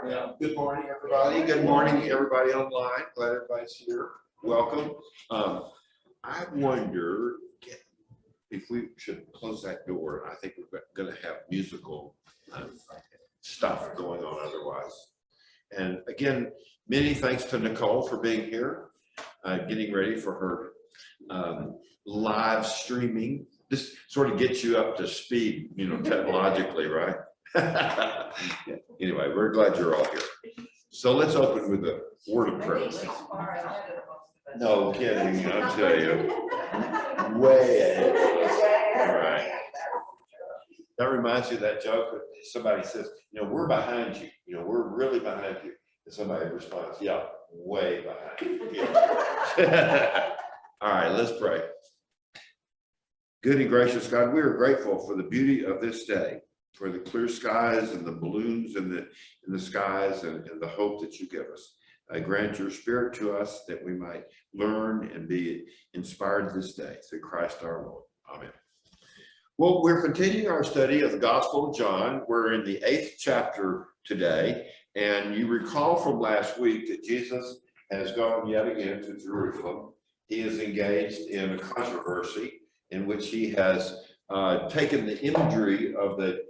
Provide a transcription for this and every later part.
Yeah. Good morning, everybody. Good morning, everybody online. Glad everybody's here. Welcome. I wonder if we should close that door. I think we're going to have musical stuff going on otherwise. And again, many thanks to Nicole for being here, getting ready for her live streaming. This sort of gets you up to speed, technologically, right? Anyway, we're glad you're all here. So let's open with a word of prayer. No kidding, I'll tell you. Way ahead. All right. That reminds you of that joke that somebody says, we're behind you. We're really behind you. And somebody responds, yeah, way behind you. Yeah. All right, let's pray. Good and gracious God, we are grateful for the beauty of this day, for the clear skies and the balloons in the skies and the hope that you give us. Grant your spirit to us that we might learn and be inspired this day through Christ our Lord. Amen. Well, we're continuing our study of the Gospel of John. We're in the 8th chapter today. And you recall from last week that Jesus has gone yet again to Jerusalem. He is engaged in a controversy in which he has taken the imagery of the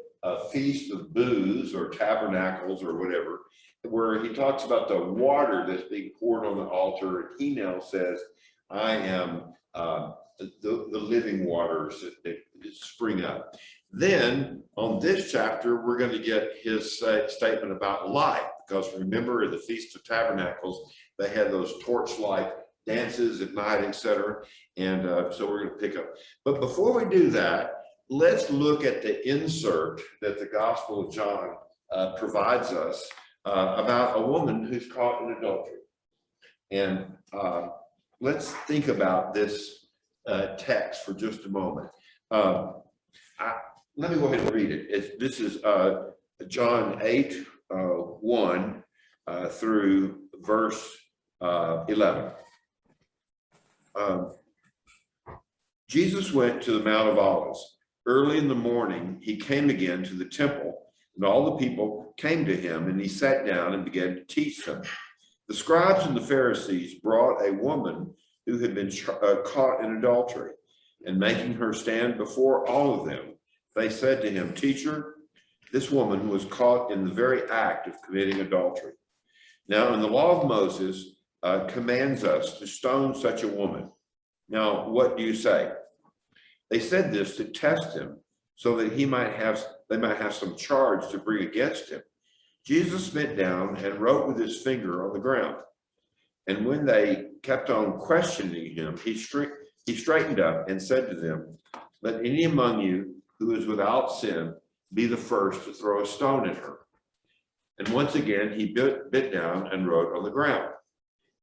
feast of booths or tabernacles or whatever, where he talks about the water that's being poured on the altar, and he now says, I am the living waters that spring up. Then on this chapter, we're going to get his statement about light, because remember at the Feast of Tabernacles, they had those torchlight dances at night, etc. And so we're going to pick up. But before we do that, let's look at the insert that the Gospel of John provides us about a woman who's caught in adultery. And let's think about this text for just a moment. Let me go ahead and read it. This is John 8, 1 through verse 11. Jesus went to the Mount of Olives. Early in the morning, he came again to the temple, and all the people came to him, and he sat down and began to teach them. The scribes and the Pharisees brought a woman who had been caught in adultery, and making her stand before all of them, they said to him, Teacher, this woman was caught in the very act of committing adultery. Now, in the law of Moses commands us to stone such a woman. Now, what do you say? They said this to test him, so that they might have some charge to bring against him. Jesus bent down and wrote with his finger on the ground. And when they kept on questioning him, he straightened up and said to them, Let any among you who is without sin be the first to throw a stone at her. And once again, he bent down and wrote on the ground.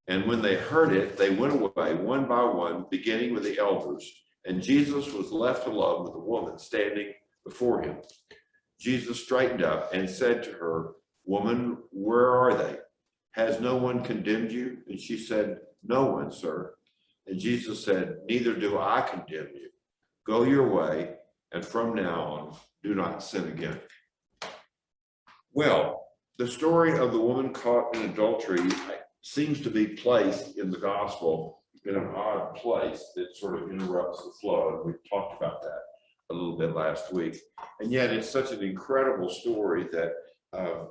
And when they heard it, they went away one by one, beginning with the elders. And Jesus was left alone with the woman standing before him. Jesus straightened up and said to her, Woman, where are they? Has no one condemned you? And she said, No one, sir. And Jesus said, Neither do I condemn you. Go your way, and from now on, do not sin again. Well, the story of the woman caught in adultery seems to be placed in the gospel in an odd place that sort of interrupts the flow. And we talked about that a little bit last week. And yet it's such an incredible story that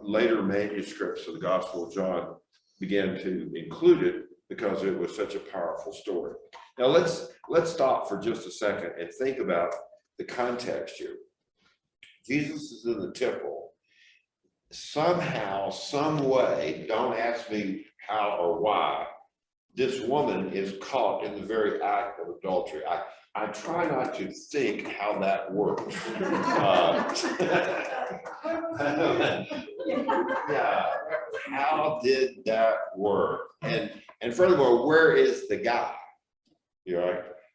later manuscripts of the Gospel of John began to include it because it was such a powerful story. Now let's stop for just a second and think about the context here. Jesus is in the temple. Somehow, some way, don't ask me how or why, this woman is caught in the very act of adultery. I try not to think how that works. Yeah, how did that work? And furthermore, where is the guy?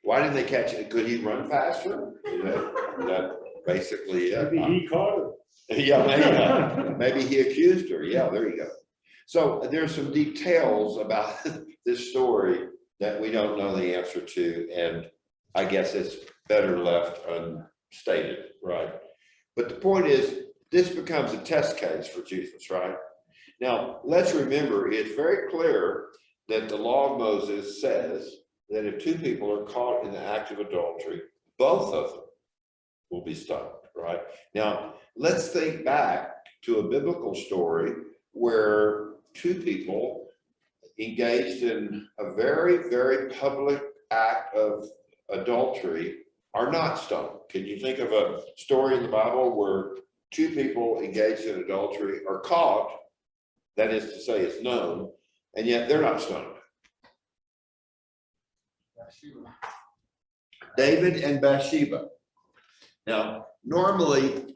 Why didn't they catch it? Could he run faster? That basically it. Maybe he caught him. Yeah, maybe he accused her. Yeah, there you go. So there's some details about this story that we don't know the answer to, and I guess it's better left unstated, right? But the point is, this becomes a test case for Jesus, right? Now, let's remember, it's very clear that the law of Moses says that if two people are caught in the act of adultery, both of them will be stoned, right? Now, let's think back to a biblical story where two people engaged in a very, very public act of adultery are not stoned. Can you think of a story in the Bible where two people engaged in adultery are caught, that is to say it's known, and yet they're not stoned? David and Bathsheba. Now, normally,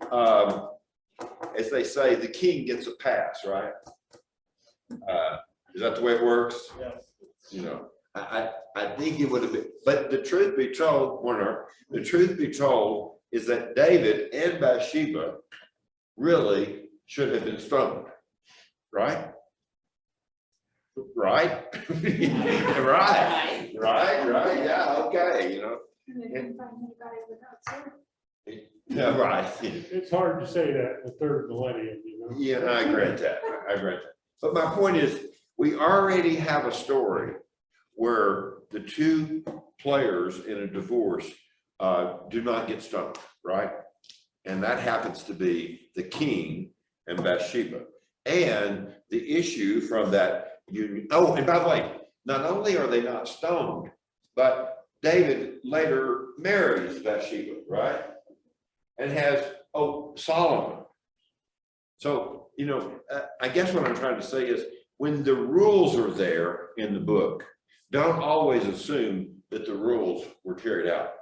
as they say, the king gets a pass, right? Is that the way it works? Yes. You know, I think it would have been, but the truth be told, Warner, the truth be told is that David and Bathsheba really should have been stoned, right? Right? right, yeah, okay, you know. And they didn't find anybody without sin. Yeah, right. It's hard to say that in the third millennium, you know. Yeah, I grant that, I grant that. But my point is, we already have a story where the two players in a divorce do not get stoned, right? And that happens to be the king and Bathsheba. And the issue from that union, oh, and by the way, not only are they not stoned, but David later marries Bathsheba, right? And has, Solomon. So, you know, I guess what I'm trying to say is when the rules are there in the book, don't always assume that the rules were carried out,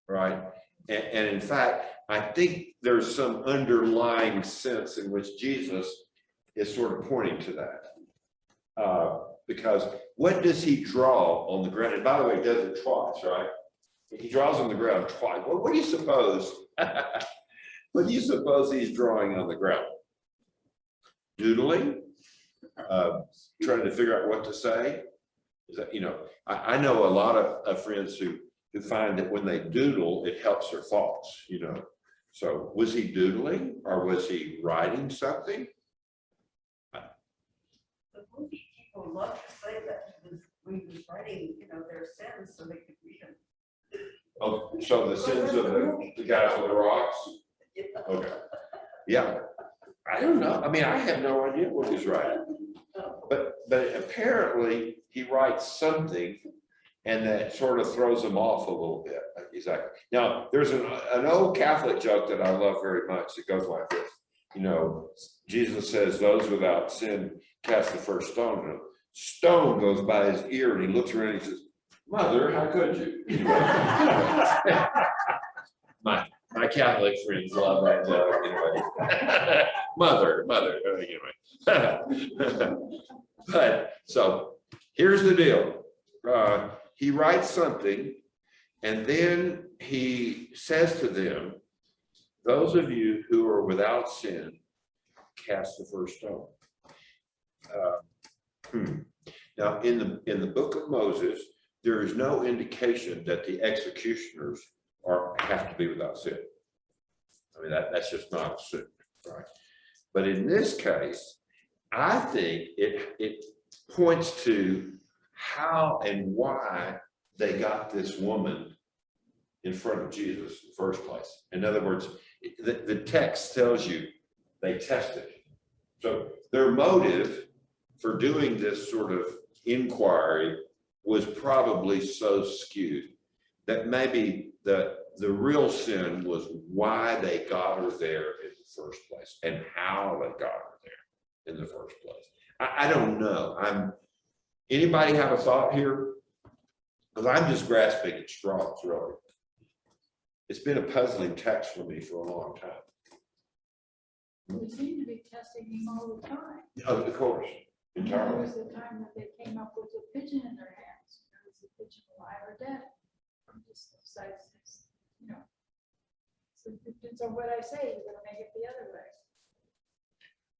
right? And in fact, I think there's some underlying sense in which Jesus is sort of pointing to that. Because what does he draw on the ground? And by the way, he does it twice, right? He draws on the ground twice. Well, what do you suppose? What do you suppose he's drawing on the ground? Doodling? Trying to figure out what to say? Is that, you know, I know a lot of friends who find that when they doodle, it helps their thoughts, you know. So was he doodling or was he writing something? The movie people love to say that he was writing, you know, their sins so they could read them. Oh, so the sins of the guys with the rocks? Okay. Yeah. I don't know. I mean, I have no idea what he's writing. But apparently he writes something and that sort of throws him off a little bit. Exactly. Now, there's an old Catholic joke that I love very much. It goes like this. You know, Jesus says, those without sin cast the first stone. And a stone goes by his ear and he looks around and he says, Mother, how could you? My Catholic friends love that joke anyway. Mother, anyway. But so here's the deal. He writes something and then he says to them, those of you who are without sin, cast the first stone. Now in the book of Moses, there is no indication that the executioners have to be without sin. I mean, that's just not assumed, right? But in this case, I think it points to how and why they got this woman in front of Jesus in the first place. In other words, the text tells you they tested. So their motive for doing this sort of inquiry was probably so skewed that maybe the real sin was why they got her there in the first place and how they got her there in the first place. I don't know. Anybody have a thought here? Because I'm just grasping at straws, really. It's been a puzzling text for me for a long time. We seem to be testing him all the time. Oh, of course, There entirely. was the time that they came up with a pigeon in their hands. There was a pigeon alive or dead. Just besides this, you know. So it depends on what I say, you're gonna make it the other way.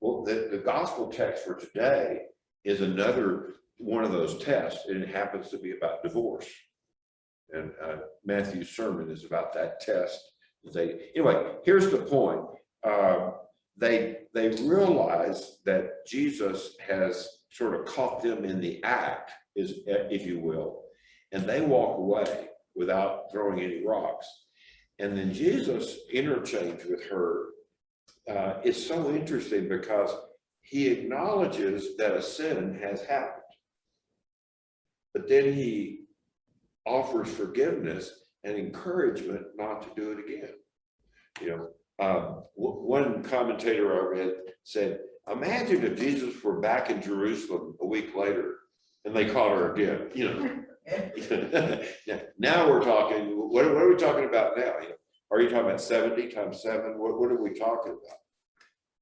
Well, the gospel text for today is another one of those tests, and it happens to be about divorce. And Matthew's sermon is about that test. Anyway, here's the point. They they realize that Jesus has sort of caught them in the act, if you will, and they walk away without throwing any rocks. And then Jesus' interchange with her is so interesting because he acknowledges that a sin has happened, but then he offers forgiveness and encouragement not to do it again. You know, one commentator I read said, imagine if Jesus were back in Jerusalem a week later and they caught her again, you know. Now we're talking, what are we talking about now? You know, are you talking about 70 times 7? What are we talking about?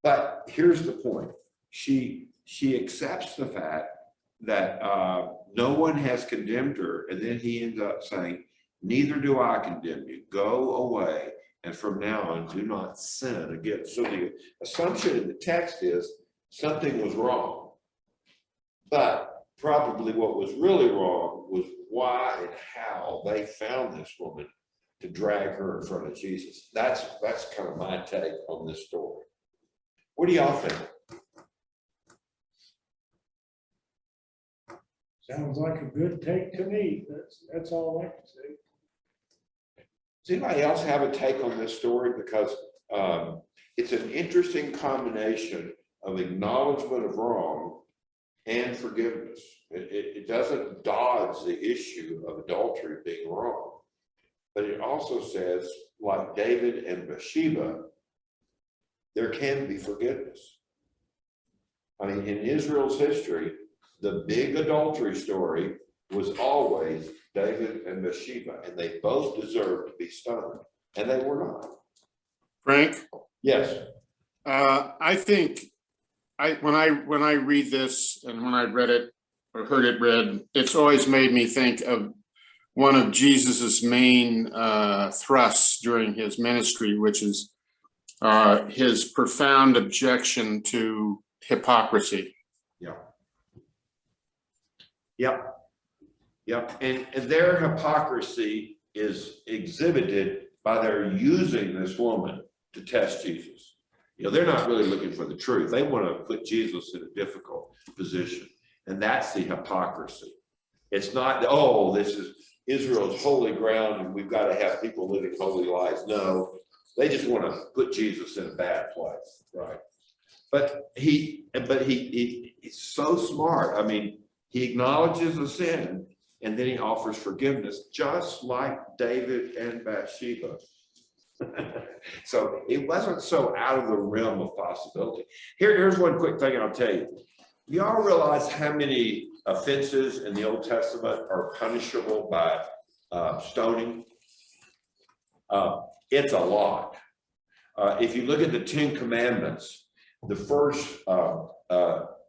But here's the point. She accepts the fact that no one has condemned her, and then he ends up saying, neither do I condemn you. Go away, and from now on, do not sin again. So the assumption in the text is something was wrong, but probably what was really wrong was why and how they found this woman to drag her in front of Jesus. That's kind of my take on this story. What do y'all think? Sounds like a good take to me. That's all I can say. Does anybody else have a take on this story? Because it's an interesting combination of acknowledgement of wrong and forgiveness. It doesn't dodge the issue of adultery being wrong, but it also says, like David and Bathsheba, there can be forgiveness. I mean, in Israel's history, the big adultery story was always David and Bathsheba, and they both deserved to be stoned, and they were not. Frank? Yes. I think when I read this and when I read it or heard it read, it's always made me think of one of Jesus's main thrusts during his ministry, which is his profound objection to hypocrisy. Yep. And their hypocrisy is exhibited by their using this woman to test Jesus. You know, they're not really looking for the truth. They want to put Jesus in a difficult position. And that's the hypocrisy. It's not, oh, this is Israel's holy ground and we've got to have people living holy lives. No, they just want to put Jesus in a bad place, right? But he's so smart. I mean, he acknowledges the sin and then he offers forgiveness, just like David and Bathsheba. So it wasn't so out of the realm of possibility. Here's one quick thing I'll tell you. Y'all realize how many offenses in the Old Testament are punishable by stoning? It's a lot. If you look at the 10 Commandments, the first,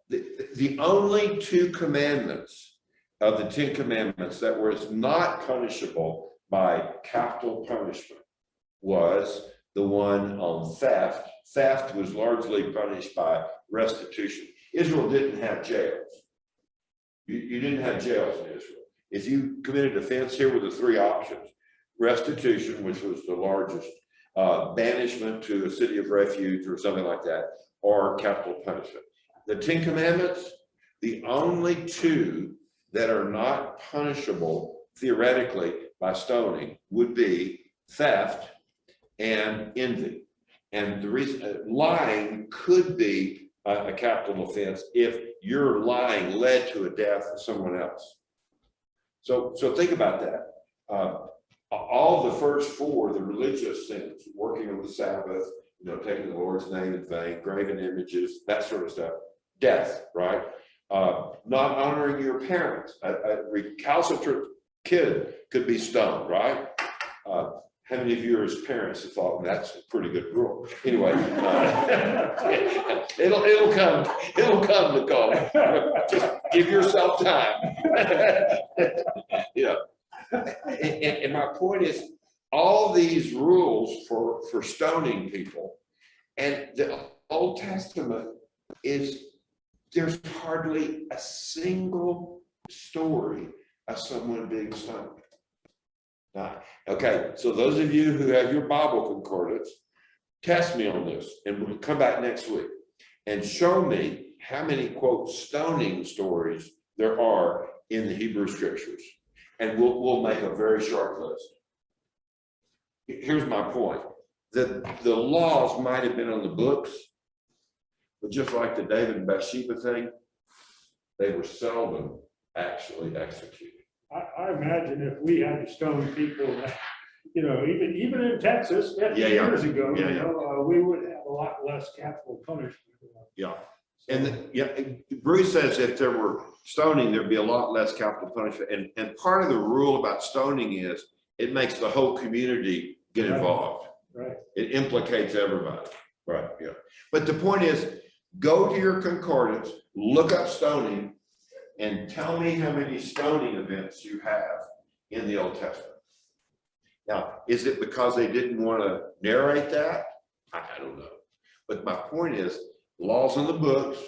the only 2 commandments of the 10 Commandments that was not punishable by capital punishment was the one on theft. Theft was largely punished by restitution. Israel didn't have jails. You didn't have jails in Israel. If you committed offense, here were the 3 options: restitution, which was the largest, banishment to a city of refuge or something like that, or capital punishment. The 10 Commandments, the only 2 that are not punishable theoretically by stoning would be theft and envy. And the reason lying could be a capital offense if your lying led to a death of someone else. So think about that. All the first 4, the religious sins, working on the Sabbath, taking the Lord's name in vain, graven images, that sort of stuff, death, right? Not honoring your parents. A recalcitrant kid could be stoned, right? How many of you as parents have thought, well, that's a pretty good rule? Anyway, it'll come, Nicole. Just give yourself time. And my point is, all these rules for stoning people, and the Old Testament there's hardly a single story of someone being stoned. Okay, so those of you who have your Bible concordance, test me on this, and we'll come back next week. and show me how many, quote, stoning stories there are in the Hebrew scriptures. And we'll make a very short list. Here's my point. The laws might have been on the books, but just like the David and Bathsheba thing, they were seldom actually executed. I imagine if we had to stone people, you know, even in Texas 50 Yeah. years ago, Yeah, you know, we would have a lot less capital punishment. Yeah. So, And Bruce says if there were stoning, there'd be a lot less capital punishment. And part of the rule about stoning is it makes the whole community get involved. right. It implicates everybody. Right, yeah. But the point is, go to your concordance, look up stoning, and tell me how many stoning events you have in the Old Testament. Now, is it because they didn't want to narrate that? I don't know. But my point is, laws in the books,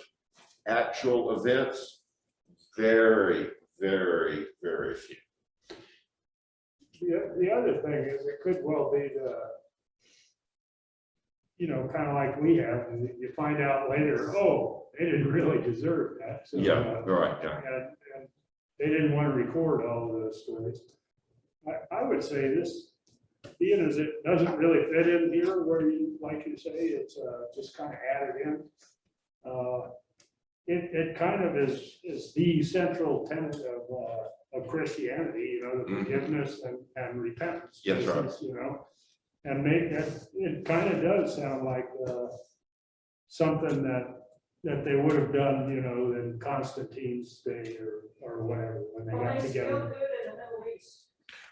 actual events, very, very, very few. The other thing is it could well be you know, kind of like we have, you find out later, oh, they didn't really deserve that. So, Yeah, right, yeah. And they didn't want to record all of those stories. I would say this, being as it doesn't really fit in here where you, like you say, it's just kind of added in. It kind of is the central tenet of Christianity, you know, the forgiveness and repentance. Yes, right. You know, and make that, it kind of does sound like something that they would have done, you know, in Constantine's day or whatever, when they got Well, they still together. do it in the Middle East.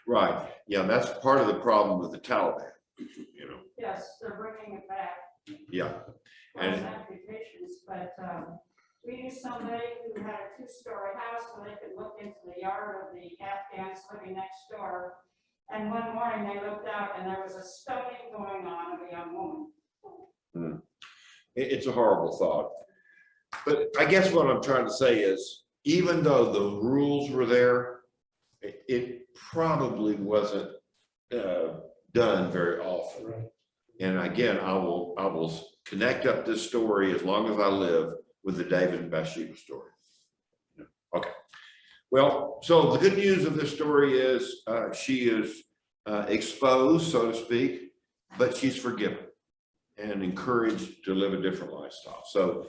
Right, yeah, that's part of the problem with the Taliban, you know, Yes, they're bringing it back. yeah. False accusations, but we knew somebody who had a 2-story house so they could look into the yard of the Afghans living next door. And one morning they looked out and there was a stoning going on of a young woman. It's a horrible thought. But I guess what I'm trying to say is, even though the rules were there, it probably wasn't done very often. Right. And again, I will connect up this story as long as I live with the David and Bathsheba story. Okay. Well, so the good news of this story is she is exposed, so to speak, but she's forgiven and encouraged to live a different lifestyle. So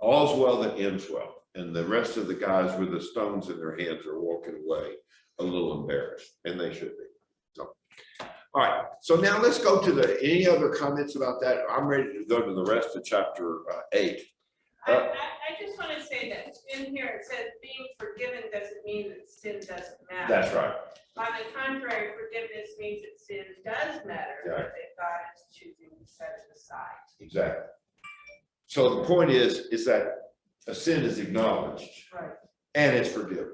all's well that ends well. And the rest of the guys with the stones in their hands are walking away a little embarrassed, and they should be. So, all right. So now let's go to any other comments about that? I'm ready to go to the rest of chapter 8. I just want to say that in here it says being forgiven doesn't mean that sin doesn't matter. That's right. On the contrary, forgiveness means that sin does matter, Yeah. but that God is choosing to set it aside. Exactly. So the point is that a sin is acknowledged Right. and it's forgiven.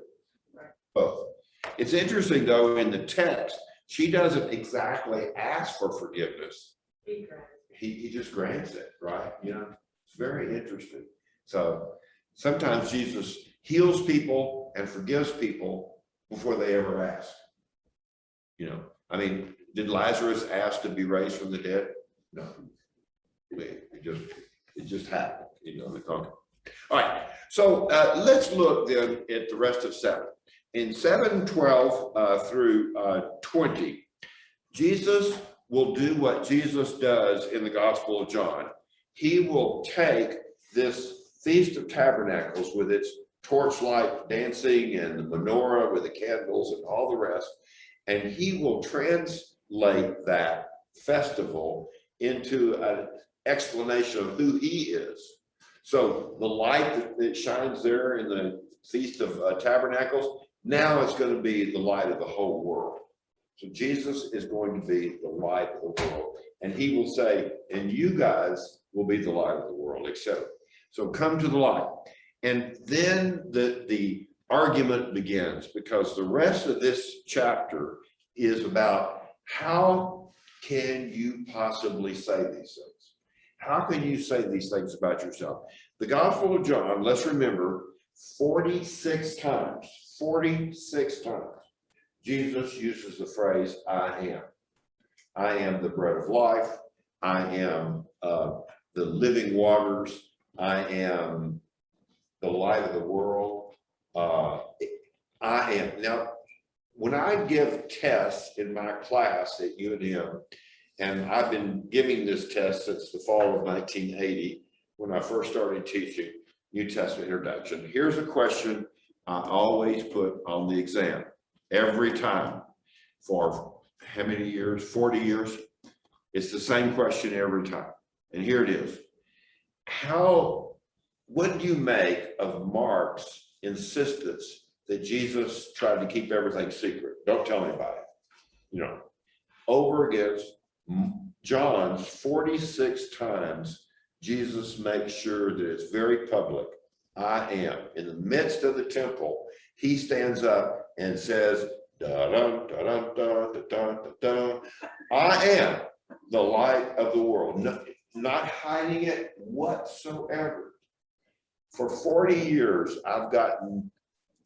Right. Both. It's interesting though, in the text, she doesn't exactly ask for forgiveness. Be granted. He just grants it, right? You know, it's very interesting. So sometimes Jesus heals people and forgives people before they ever ask. You know, I mean, did Lazarus ask to be raised from the dead? No. It just happened, you know. Okay. All right, so let's look then at the rest of 7. In 7:12 through 20, Jesus will do what Jesus does in the Gospel of John. He will take this Feast of Tabernacles with its torchlight dancing and the menorah with the candles and all the rest, and he will translate that festival into an explanation of who he is. So the light that shines there in the Feast of Tabernacles, now it's going to be the light of the whole world. So Jesus is going to be the light of the world. And he will say, and you guys will be the light of the world, etc. So come to the light. And then the argument begins, because the rest of this chapter is about how can you possibly say these things? How can you say these things about yourself? The Gospel of John, let's remember, 46 times, Jesus uses the phrase, I am. I am the bread of life. I am the living waters. I am the light of the world. I am. Now, when I give tests in my class at UNM, and I've been giving this test since the fall of 1980, when I first started teaching New Testament introduction. Here's a question I always put on the exam every time for how many years? 40 years. It's the same question every time. And here it is. What do you make of Mark's insistence that Jesus tried to keep everything secret? Don't tell anybody. You know, over against John's 46 times, Jesus makes sure that it's very public. I am. In the midst of the temple, he stands up and says, da, da, da, da, da, da, da, da. I am the light of the world. Not hiding it whatsoever. For 40 years, I've gotten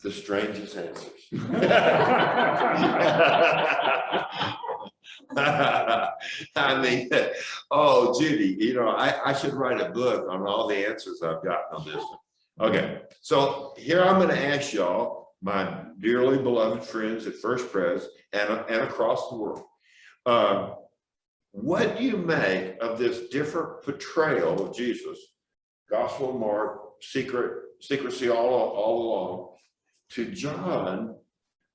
the strangest answers. I mean, oh, Judy, you know, I should write a book on all the answers I've gotten on this one. Okay, so here I'm going to ask y'all, my dearly beloved friends at First Pres and across the world, what do you make of this different portrayal of Jesus? Gospel of Mark, secrecy all along, to John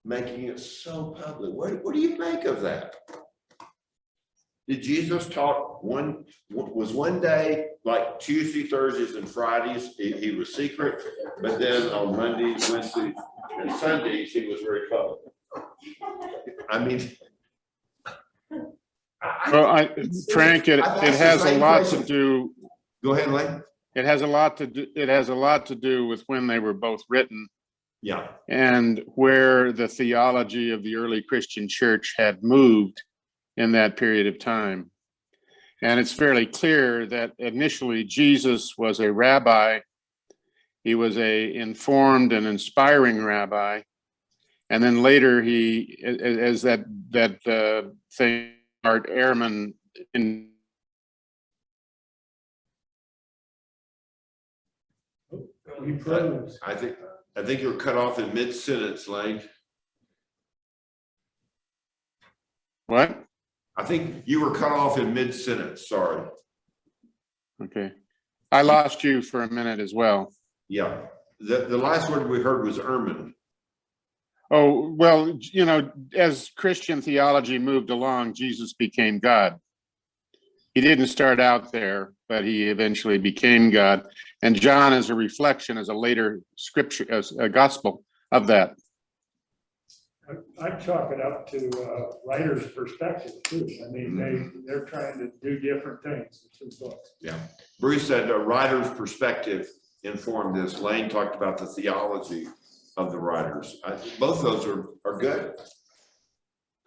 making it so public. What do you make of that? Did Jesus talk was one day, like Tuesday, Thursdays, and Fridays, he was secret, but then on Mondays, Wednesdays, and Sundays, he was very public? I mean, Well, Frank, it has a lot to do. Go ahead, Lane. It has a lot to do with when they were both written. Yeah. And where the theology of the early Christian church had moved in that period of time. And it's fairly clear that initially Jesus was a rabbi. He was a informed and inspiring rabbi. And then later he, as that thing, Art Ehrman in He froze. I think you're cut off in mid-sentence, Lane. what? I think you were cut off in mid-sentence, sorry. Okay. I lost you for a minute as well. Yeah, the last word we heard was Ehrman. Oh, well, you know, as Christian theology moved along, Jesus became God. He didn't start out there, but he eventually became God. And John is a reflection, as a later scripture, as a gospel of that. I'd chalk it up to writer's perspective too. I mean, they're trying to do different things in two books. Yeah, Bruce said a writer's perspective informed this. Lane talked about the theology of the writers. Both of those are good.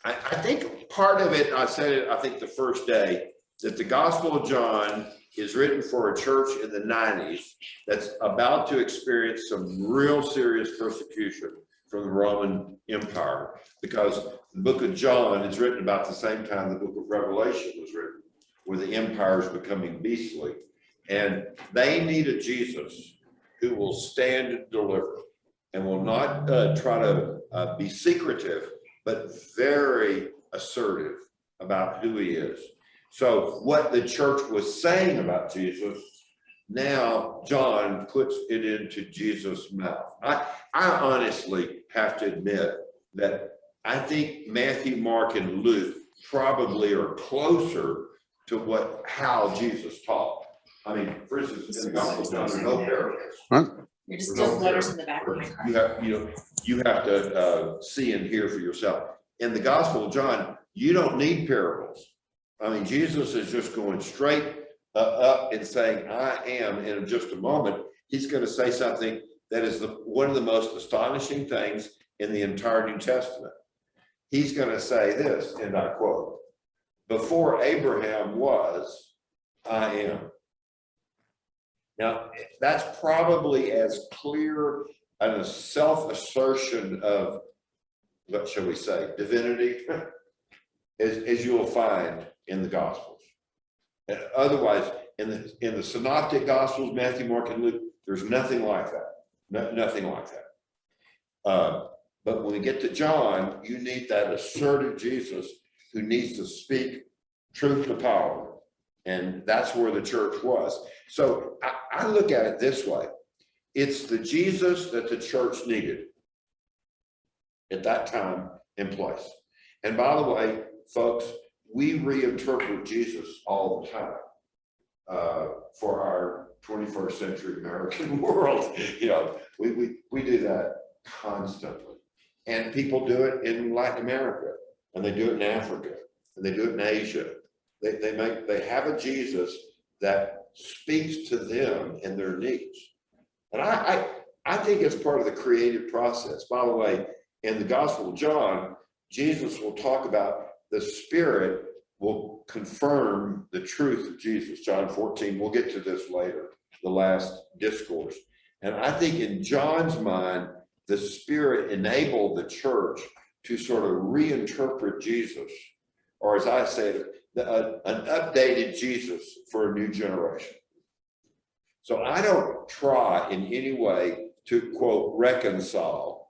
I think part of it, I said it, I think the first day, that the Gospel of John is written for a church in the 90s that's about to experience some real serious persecution from the Roman Empire, because the book of John is written about the same time the book of Revelation was written, where the empire is becoming beastly. And they need a Jesus who will stand and deliver and will not try to be secretive, but very assertive about who he is. So what the church was saying about Jesus, now John puts it into Jesus' mouth. I honestly have to admit that I think Matthew, Mark, and Luke probably are closer to how Jesus taught. I mean, for instance, in the Gospel of John, there are no parables. What? You're just still letters in the back of my car. You have to see and hear for yourself. In the Gospel of John, you don't need parables. I mean, Jesus is just going straight up and saying, I am, and in just a moment, he's going to say something that is one of the most astonishing things in the entire New Testament. He's going to say this, and I quote, before Abraham was, I am. Now, that's probably as clear a self-assertion of, what shall we say, divinity, as you will find in the Gospels. And otherwise, in the synoptic gospels, Matthew, Mark, and Luke, there's nothing like that. Nothing like that. But when we get to John, you need that assertive Jesus who needs to speak truth to power. And that's where the church was. So I look at it this way. It's the Jesus that the church needed at that time and place. And by the way, folks, we reinterpret Jesus all the time for our 21st century American world. You know, we do that constantly. And people do it in Latin America, and they do it in Africa, and they do it in Asia. They have a Jesus that speaks to them and their needs. And I think it's part of the creative process. By the way, in the Gospel of John, Jesus will talk about the Spirit will confirm the truth of Jesus. John 14, we'll get to this later, the last discourse. And I think in John's mind, the Spirit enabled the church to sort of reinterpret Jesus, or as I say, an updated Jesus for a new generation. So I don't try in any way to, quote, reconcile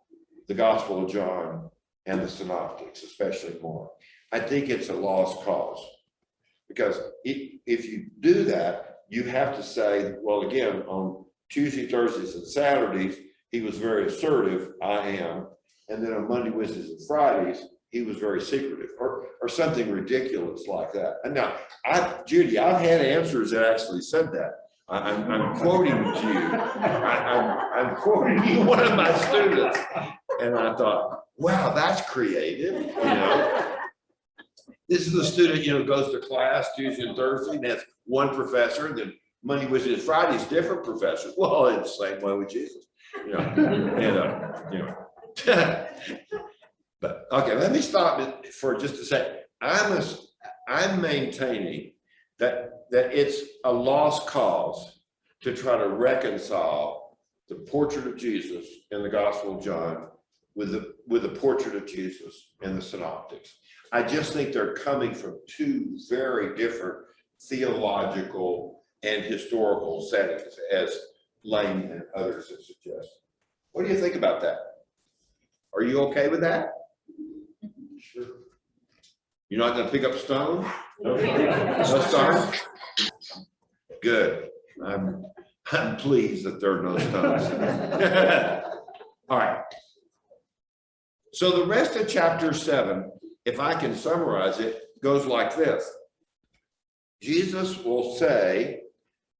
the Gospel of John and the Synoptics, especially Mark. I think it's a lost cause, because if you do that, you have to say, well, again, on Tuesday, Thursdays, and Saturdays, he was very assertive, I am. And then on Monday, Wednesdays, and Fridays, he was very secretive, or something ridiculous like that. And now, Judy, I've had answers that actually said that. I'm quoting to you. I'm quoting you, one of my students. And I thought, wow, that's creative, you know. This is a student, you know, goes to class Tuesday and Thursday, and that's one professor, and then Monday, Wednesday, and Fridays, different professors. Well, it's the same way with Jesus, you know. And, you know. But okay, let me stop for just a second. I'm maintaining that it's a lost cause to try to reconcile the portrait of Jesus in the Gospel of John with the portrait of Jesus in the Synoptics. I just think they're coming from two very different theological and historical settings, as Lane and others have suggested. What do you think about that? Are you okay with that? Sure. You're not going to pick up stone? No stone? Good. I'm pleased that there are no stones. All right. So the rest of chapter 7, if I can summarize it, goes like this. Jesus will say,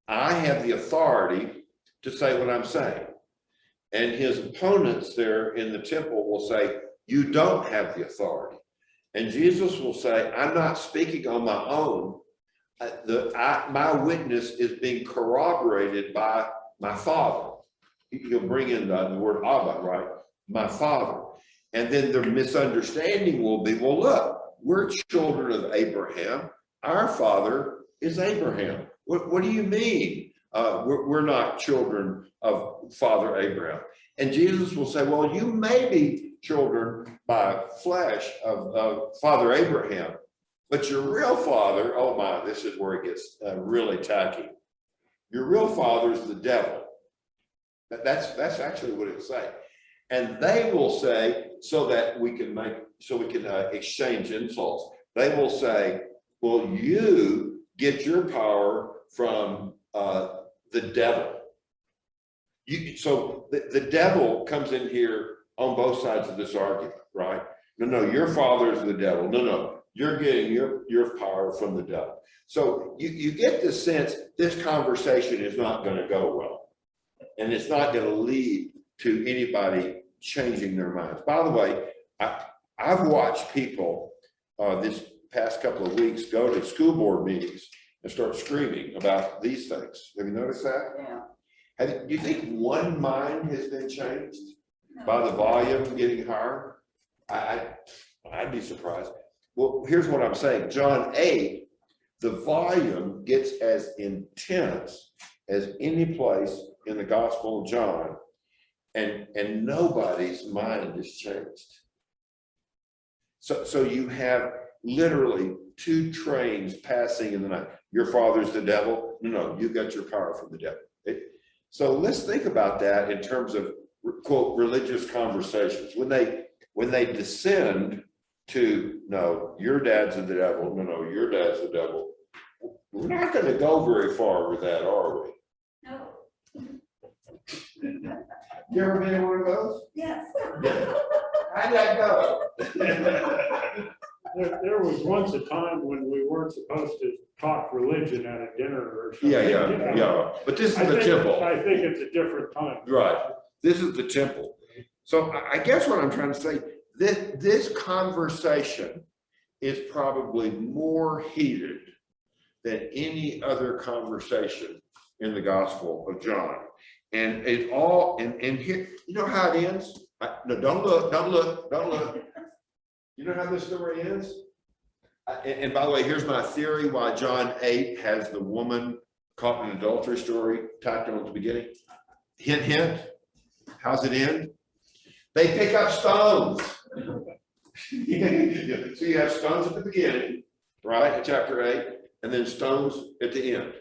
I have the authority to say what I'm saying. And his opponents there in the temple will say, you don't have the authority. And Jesus will say, I'm not speaking on my own. My witness is being corroborated by my Father. He'll bring in the word Abba, right? My Father. And then the misunderstanding will be, well, look, we're children of Abraham. Our father is Abraham. What do you mean we're not children of Father Abraham? And Jesus will say, well, you may be children by flesh of Father Abraham, but your real father, oh my, this is where it gets really tacky. Your real father is the devil. That's actually what it say. And they will say, so we can exchange insults. They will say, well, you get your power from the devil. So the devil comes in here on both sides of this argument, right? No, your father is the devil. No, you're getting your power from the devil. So you get the sense this conversation is not going to go well. And it's not going to lead to anybody changing their minds. By the way, I've watched people this past couple of weeks go to school board meetings and start screaming about these things. Have you noticed that? Yeah. Do you think one mind has been changed by the volume getting higher? I'd be surprised. Well, here's what I'm saying. John 8, the volume gets as intense as any place in the Gospel of John, and nobody's mind is changed. So you have literally two trains passing in the night. Your father's the devil. No, you got your power from the devil. So let's think about that in terms of, quote, religious conversations. When they descend to, no, your dad's the devil, no, your dad's the devil, we're not going to go very far with that, are we? No. You ever been in one of those? Yes. Yeah. How'd that go? There was once a time when we weren't supposed to talk religion at a dinner or something. Yeah. But this is I the think- temple. I think it's a different time. Right. This is the temple. So I guess what I'm trying to say, this conversation is probably more heated than any other conversation in the Gospel of John. And it all, and here, you know how it ends? No, don't look. You know how this story ends? And by the way, here's my theory why John 8 has the woman caught in an adultery story tacked on at the beginning. Hint, hint. How's it end? They pick up stones. So you have stones at the beginning, right, in chapter 8, and then stones at the end.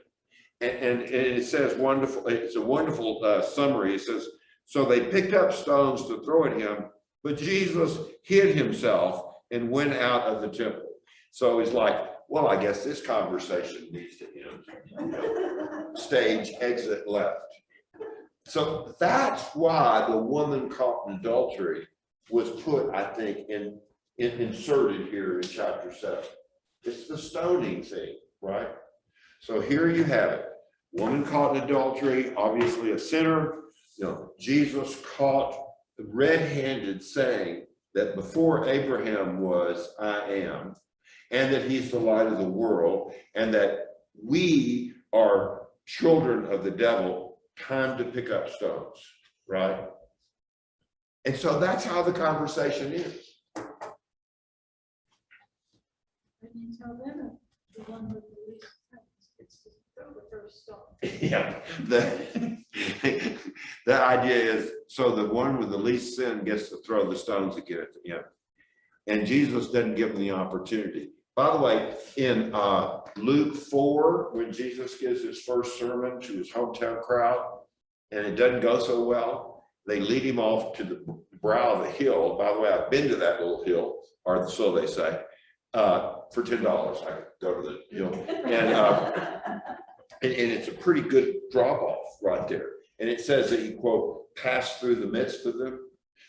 And it says wonderful, it's a wonderful summary. It says, so they picked up stones to throw at him, but Jesus hid himself and went out of the temple. So he's like, well, I guess this conversation needs to end. Stage exit left. So that's why the woman caught in adultery was put, I think, inserted here in chapter 7. It's the stoning thing, right? So here you have it. Woman caught in adultery, obviously a sinner. You know, Jesus caught red-handed saying that before Abraham was, I am, and that he's the light of the world, and that we are children of the devil, time to pick up stones, right? And so that's how the conversation is. And you tell them the one with the least it's to throw the first stone. Yeah, the idea is, so the one with the least sin gets to throw the stones again at the end. And Jesus doesn't give them the opportunity. By the way, in Luke 4, when Jesus gives his first sermon to his hometown crowd, and it doesn't go so well, they lead him off to the brow of the hill. By the way, I've been to that little hill, or so they say, for $10. I could go to the hill. And it's a pretty good drop off right there. And it says that he, quote, passed through the midst of them.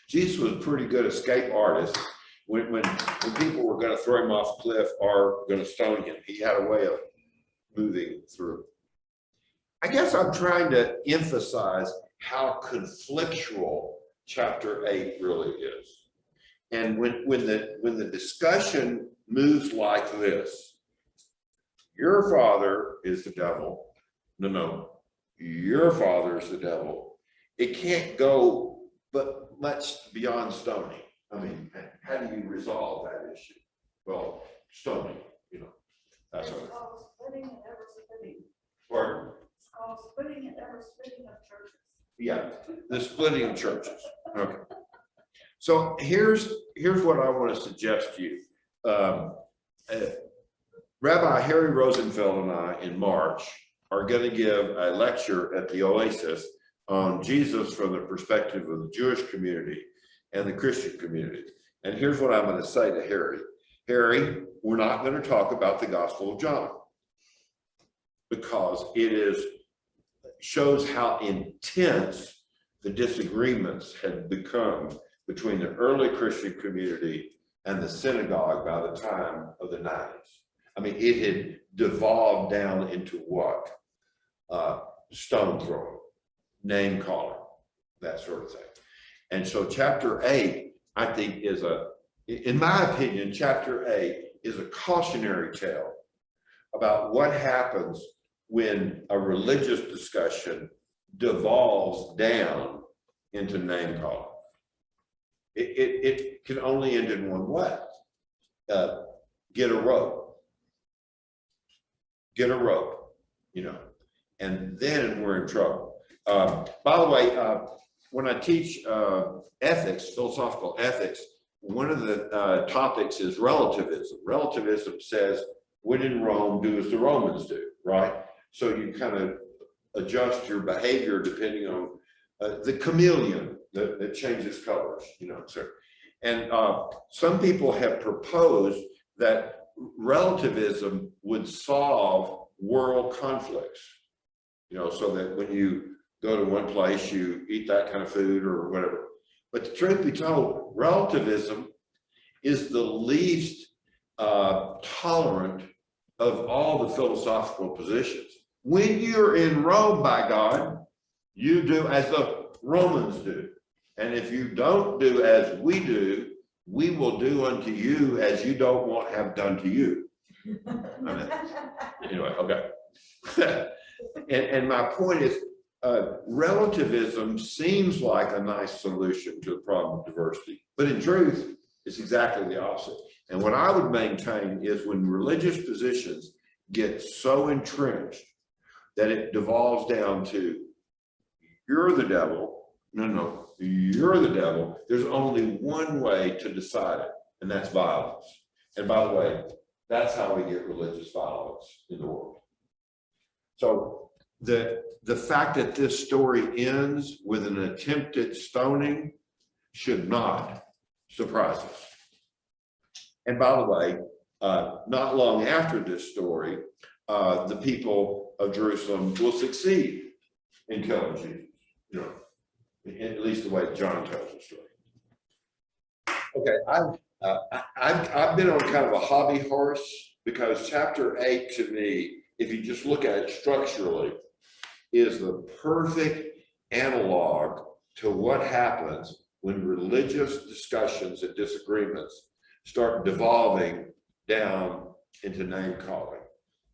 Jesus was a pretty good escape artist. When people were going to throw him off a cliff or going to stone him, he had a way of moving through. I guess I'm trying to emphasize how conflictual chapter 8 really is. And when the discussion moves like this, your father is the devil. No, your father is the devil. It can't go but much beyond stoning. I mean, how do you resolve that issue? Well, stoning, that's It's what. called splitting and ever splitting. Pardon? It's called splitting and ever splitting of churches. Yeah, the splitting of churches. Okay. So here's what I want to suggest to you. Rabbi Harry Rosenfeld and I in March are going to give a lecture at the Oasis on Jesus from the perspective of the Jewish community and the Christian community. And here's what I'm going to say to Harry. Harry, we're not going to talk about the Gospel of John because shows how intense the disagreements had become between the early Christian community and the synagogue by the time of the 90s. I mean, it had devolved down into what? Stone throwing, name calling, that sort of thing. And so chapter 8, I think in my opinion, chapter 8 is a cautionary tale about what happens when a religious discussion devolves down into name calling. It can only end in one way. Get a rope. Get a rope, and then we're in trouble. By the way, when I teach ethics, philosophical ethics, one of the topics is relativism. Relativism says, when in Rome, do as the Romans do, right? So you kind of adjust your behavior depending on the chameleon that changes colors, you know, so. And some people have proposed that relativism would solve world conflicts, you know, so that when you go to one place, you eat that kind of food or whatever. But the truth be told, relativism is the least tolerant of all the philosophical positions. When you're in Rome, by God, you do as the Romans do. And if you don't do as we do, we will do unto you as you don't want to have done to you. I mean, anyway, okay. and my point is, relativism seems like a nice solution to the problem of diversity, but in truth, it's exactly the opposite. And what I would maintain is when religious positions get so entrenched that it devolves down to, you're the devil. No, you're the devil. There's only one way to decide it, and that's violence. And by the way, that's how we get religious violence in the world. So the fact that this story ends with an attempted stoning should not surprise us. And by the way, not long after this story, the people of Jerusalem will succeed in killing Jesus, you know, at least the way John tells the story. Okay, I've been on kind of a hobby horse because chapter 8 to me, if you just look at it structurally, is the perfect analog to what happens when religious discussions and disagreements start devolving down into name calling.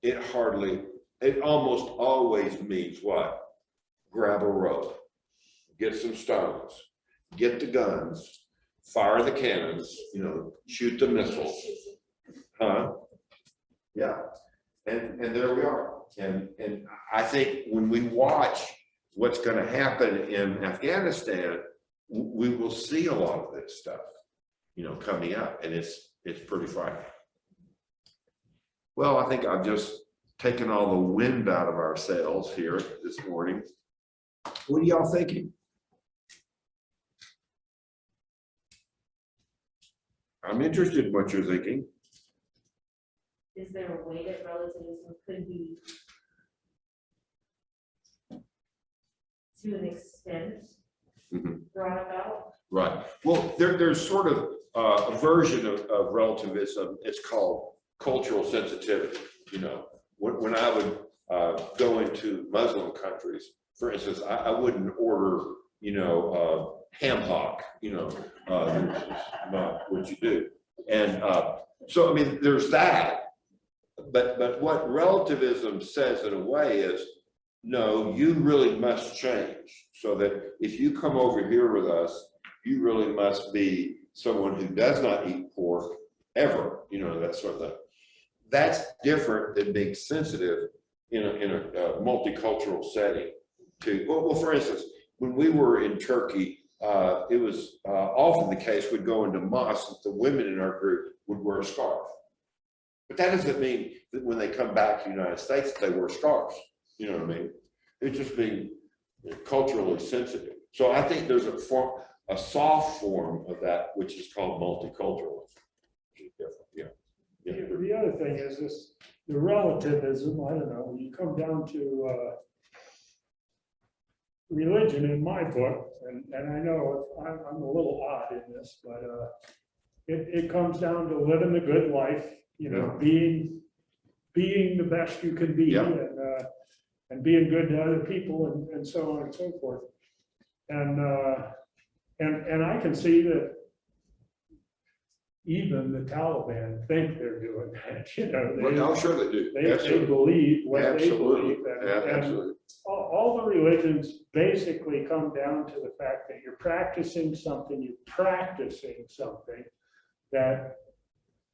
It almost always means what? Grab a rope, get some stones, get the guns, fire the cannons, you know, shoot the missiles. Huh? Yeah. And there we are. And I think when we watch what's going to happen in Afghanistan, we will see a lot of this stuff, you know, coming up, and it's pretty frightening. Well, I think I've just taken all the wind out of our sails here this morning. What are y'all thinking? I'm interested in what you're thinking. Is there a way that relativism could be, to an extent, brought about? Right. Well, there's sort of a version of relativism. It's called cultural sensitivity. You know, when I would go into Muslim countries, for instance, I wouldn't order, you know, ham hock, you know, which is not what you do. And so, I mean, there's that. But what relativism says in a way is, no, you really must change, so that if you come over here with us, you really must be someone who does not eat pork ever, you know, that sort of thing. That's different than being sensitive in a multicultural setting to, well, for instance, when we were in Turkey, it was often the case we'd go into mosques that the women in our group would wear a scarf. But that doesn't mean that when they come back to the United States, they wear scarves. You know what I mean? It's just being culturally sensitive. So I think there's a soft form of that, which is called multiculturalism. Yeah. The other thing is this, the relativism, I don't know, when you come down to religion in my book, and I know I'm a little odd in this, but it comes down to living the good life, you know, being the best you can be, and being good to other people, and so on and so forth. And I can see that even the Taliban think they're doing that, you know. Well, I'm sure they do. They believe what they believe. Absolutely. All the religions basically come down to the fact that you're practicing something that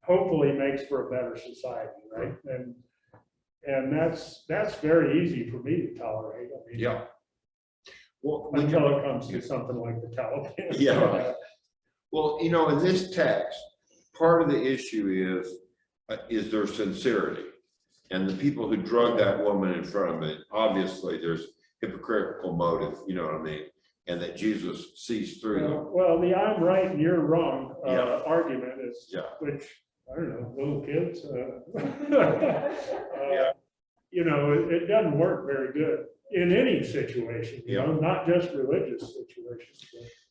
hopefully makes for a better society, right? And that's very easy for me to tolerate. I mean, Yeah. Well, until it comes to something like the Taliban. Yeah. Right. Well, you know, in this text, part of the issue is their sincerity. And the people who drug that woman in front of me, obviously there's hypocritical motive, you know what I mean? And that Jesus sees through them. Well, the I'm right and you're wrong Yeah. argument is, Yeah. which, I don't know, little kids. Yeah. You know, it doesn't work very good in any situation, you Yeah. know, not just religious situations.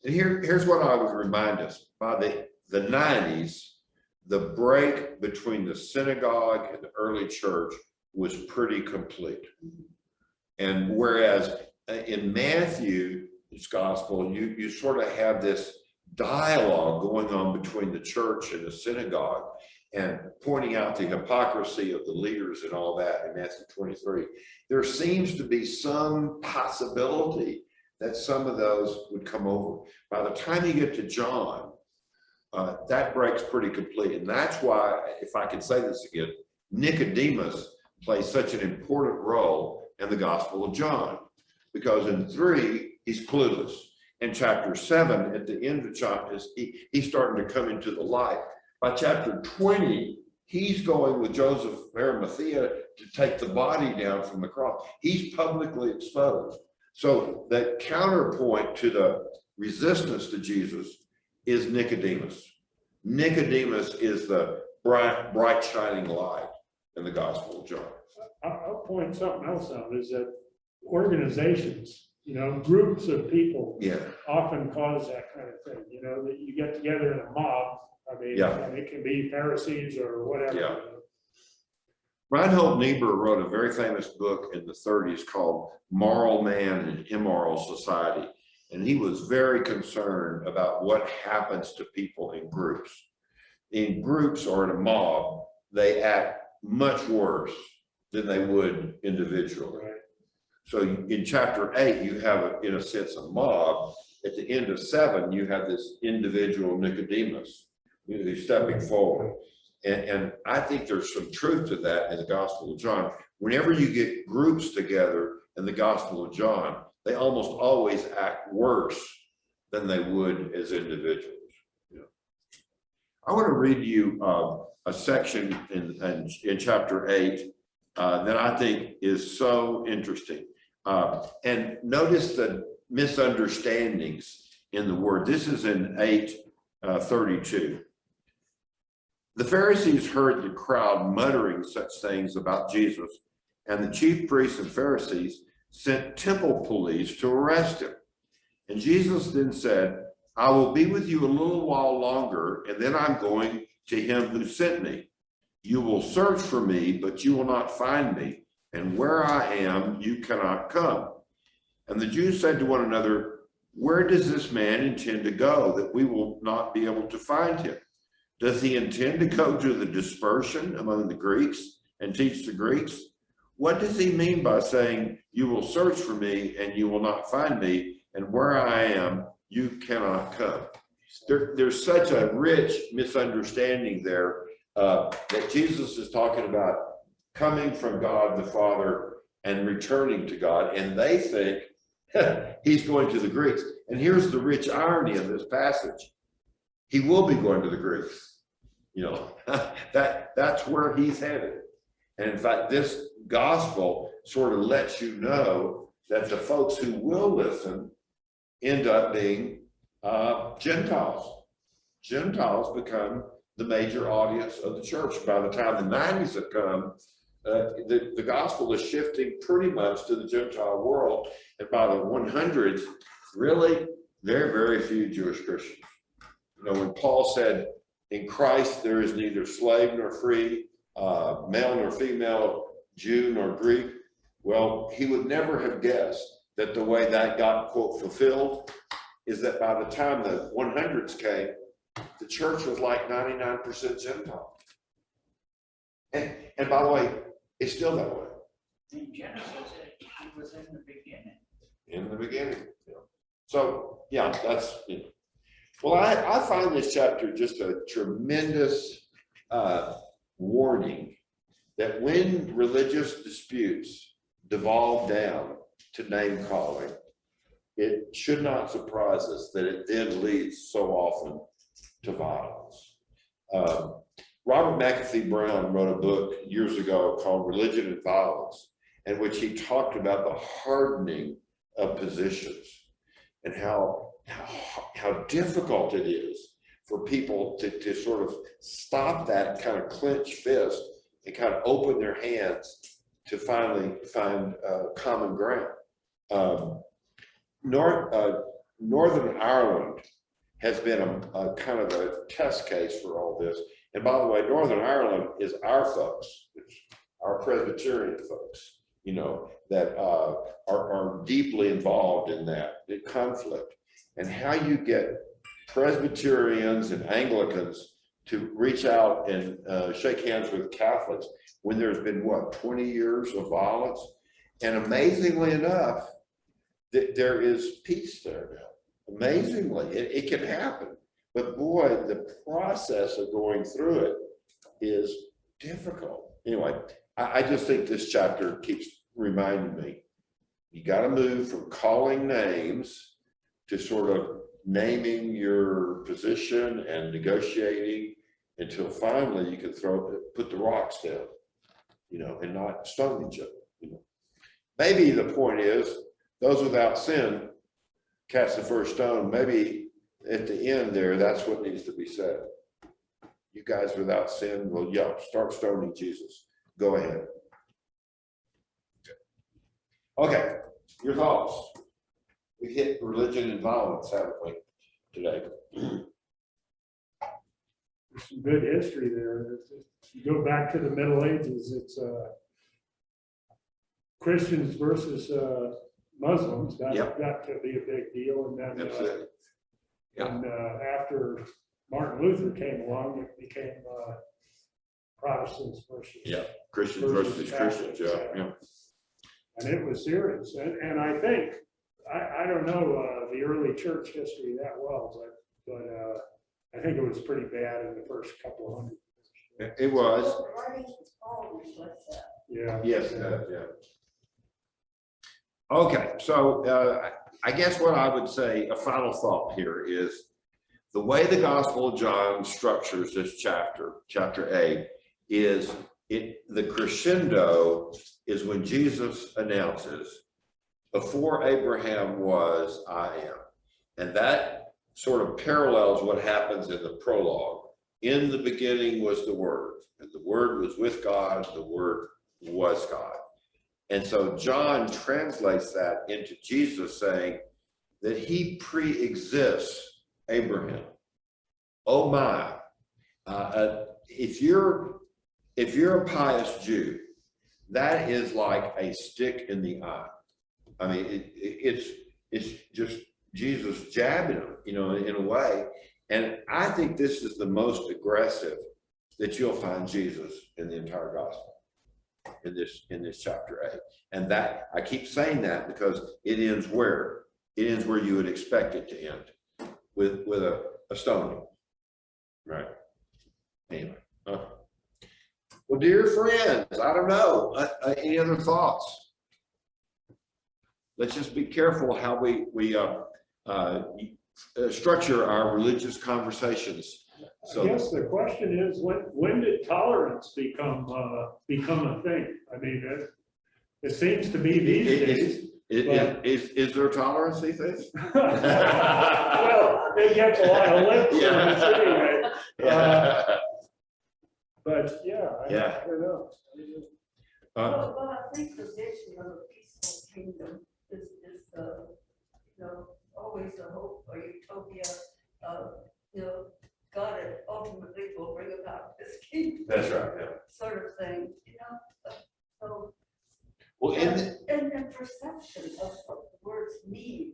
And here's what I would remind us. By the 90s, the break between the synagogue and the early church was pretty complete. And whereas in Matthew's gospel, you sort of have this dialogue going on between the church and the synagogue and pointing out the hypocrisy of the leaders and all that in Matthew 23. There seems to be some possibility that some of those would come over. By the time you get to John, that breaks pretty complete. And that's why, if I can say this again, Nicodemus plays such an important role in the Gospel of John. Because in 3, he's clueless. In chapter 7, at the end of John, he's starting to come into the light. By chapter 20, he's going with Joseph of Arimathea to take the body down from the cross. He's publicly exposed. So that counterpoint to the resistance to Jesus is Nicodemus. Nicodemus is the bright shining light in the Gospel of John. I'll point something else out is that organizations, you know, groups of people Yeah. often cause that kind of thing, you know, that you get together in a mob. I mean, Yeah. and it can be Pharisees or whatever. Yeah. Reinhold Niebuhr wrote a very famous book in the 30s called Moral Man and Immoral Society. And he was very concerned about what happens to people in groups. In groups or in a mob, they act much worse than they would individually. Right. So in chapter 8, you have, in a sense, a mob. At the end of 7, you have this individual Nicodemus who's stepping forward. And I think there's some truth to that in the Gospel of John. Whenever you get groups together in the Gospel of John, they almost always act worse than they would as individuals. Yeah. I want to read you a section in chapter 8 that I think is so interesting. And notice the misunderstandings in the word. This is in 8:32. The Pharisees heard the crowd muttering such things about Jesus, and the chief priests and Pharisees sent temple police to arrest him. And Jesus then said, I will be with you a little while longer, and then I'm going to him who sent me. You will search for me, but you will not find me, and where I am, you cannot come. And the Jews said to one another, where does this man intend to go that we will not be able to find him? Does he intend to go to the dispersion among the Greeks and teach the Greeks? What does he mean by saying, you will search for me and you will not find me, and where I am, you cannot come? There's such a rich misunderstanding there that Jesus is talking about coming from God the Father and returning to God, and they think he's going to the Greeks. And here's the rich irony of this passage. He will be going to the Greeks. You know, that's where he's headed. And in fact, this gospel sort of lets you know that the folks who will listen end up being Gentiles. Gentiles become the major audience of the church. By the time the 90s have come, the gospel is shifting pretty much to the Gentile world. And by the 100s, really, very, very few Jewish Christians. You know, when Paul said, in Christ, there is neither slave nor free, male nor female, Jew nor Greek. Well, he would never have guessed that the way that got, quote, fulfilled is that by the time the 100s came, the church was like 99% Gentile. And by the way, it's still that way. In Genesis, it was in the beginning. In the beginning. Yeah. So, yeah, that's, you know. Well, I find this chapter just a tremendous warning that when religious disputes devolve down to name calling, it should not surprise us that it then leads so often to violence. Robert McAfee Brown wrote a book years ago called Religion and Violence, in which he talked about the hardening of positions and how difficult it is for people to sort of stop that kind of clenched fist and kind of open their hands to finally find common ground. Northern Ireland has been a kind of a test case for all this. And by the way, Northern Ireland is our folks, it's our Presbyterian folks, you know, that are deeply involved in that conflict. And how you get Presbyterians and Anglicans to reach out and shake hands with Catholics when there's been, what, 20 years of violence? And amazingly enough, there is peace there now. Amazingly, it can happen. But boy, the process of going through it is difficult. Anyway, I just think this chapter keeps reminding me, you got to move from calling names to sort of naming your position and negotiating until finally you can put the rocks down, you know, and not stone each other. You know, maybe the point is those without sin cast the first stone. Maybe at the end there, that's what needs to be said. You guys without sin, well, yeah, start stoning Jesus. Go ahead. Okay, your thoughts. We hit religion and violence, haven't we, today? There's some good history there. You go back to the Middle Ages, it's Christians versus Muslims. That got to be a big deal. And then and after Martin Luther came along, it became Protestants versus Christians versus Christians. Yeah. And it was serious. And I think I don't know the early church history that well, but I think it was pretty bad in the first couple of hundred years. It was. Yeah. Yes. Okay, so I guess what I would say, a final thought here is the way the Gospel of John structures this chapter, chapter 8, is the crescendo is when Jesus announces, before Abraham was, I am. And that sort of parallels what happens in the prologue. In the beginning was the Word, and the Word was with God, the Word was God. And so John translates that into Jesus saying that he pre-exists Abraham. Oh my, if you're a pious Jew, that is like a stick in the eye. I mean, it's just Jesus jabbing him, you know, in a way. And I think this is the most aggressive that you'll find Jesus in the entire gospel. In this chapter 8, and that I keep saying that because it ends where you would expect it to end, with a stoning, right? Anyway, well, dear friends, I don't know. Any other thoughts? Let's just be careful how we structure our religious conversations. So, I guess the question is, when did tolerance become a thing? I mean, it seems to be these days. Is there tolerance these days? Well, it gets a lot of licks in the city, right? But yeah, I don't know. Well, I think the vision of a peaceful kingdom is always a hope or utopia. God ultimately will bring about this kingdom. That's right. Yeah. Sort of thing, So, well, and the perception of what the words mean.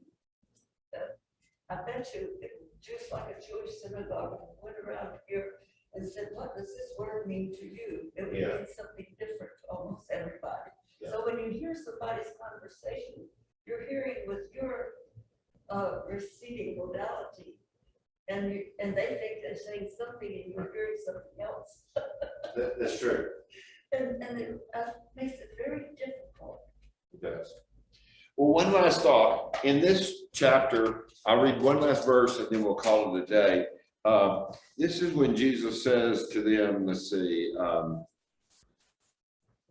I bet you, just like a Jewish synagogue went around here and said, "What does this word mean to you?" It would mean something different to almost everybody. Yeah. So when you hear somebody's conversation, you're hearing with your receiving modality. And they think they're saying something and you're hearing something else. That's true. And it makes it very difficult. It does. Well, one last thought. In this chapter, I'll read one last verse and then we'll call it a day. This is when Jesus says to them, let's see,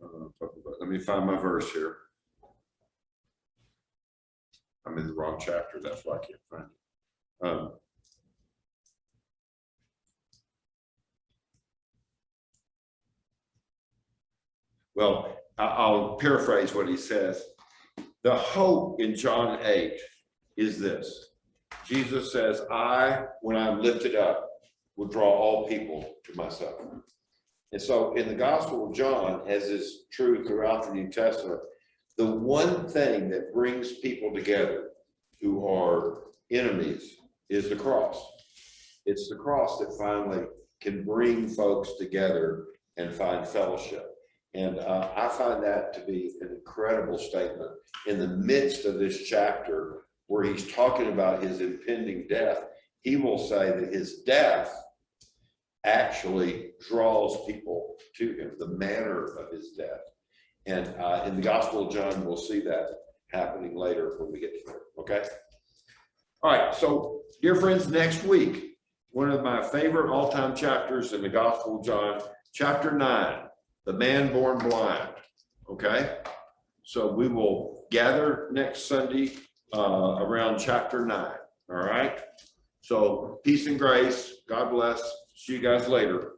let me find my verse here. I'm in the wrong chapter, that's why I can't find it. Well, I'll paraphrase what he says. The hope in John 8 is this. Jesus says, when I'm lifted up, will draw all people to myself. And so in the Gospel of John, as is true throughout the New Testament, the one thing that brings people together who are enemies is the cross. It's the cross that finally can bring folks together and find fellowship. And I find that to be an incredible statement in the midst of this chapter where he's talking about his impending death. He will say that his death actually draws people to him, the manner of his death. And in the Gospel of John, we'll see that happening later when we get to there, okay? All right, so dear friends, next week, one of my favorite all-time chapters in the Gospel of John, chapter 9, the man born blind, okay? So we will gather next Sunday around chapter 9, all right? So peace and grace, God bless, see you guys later.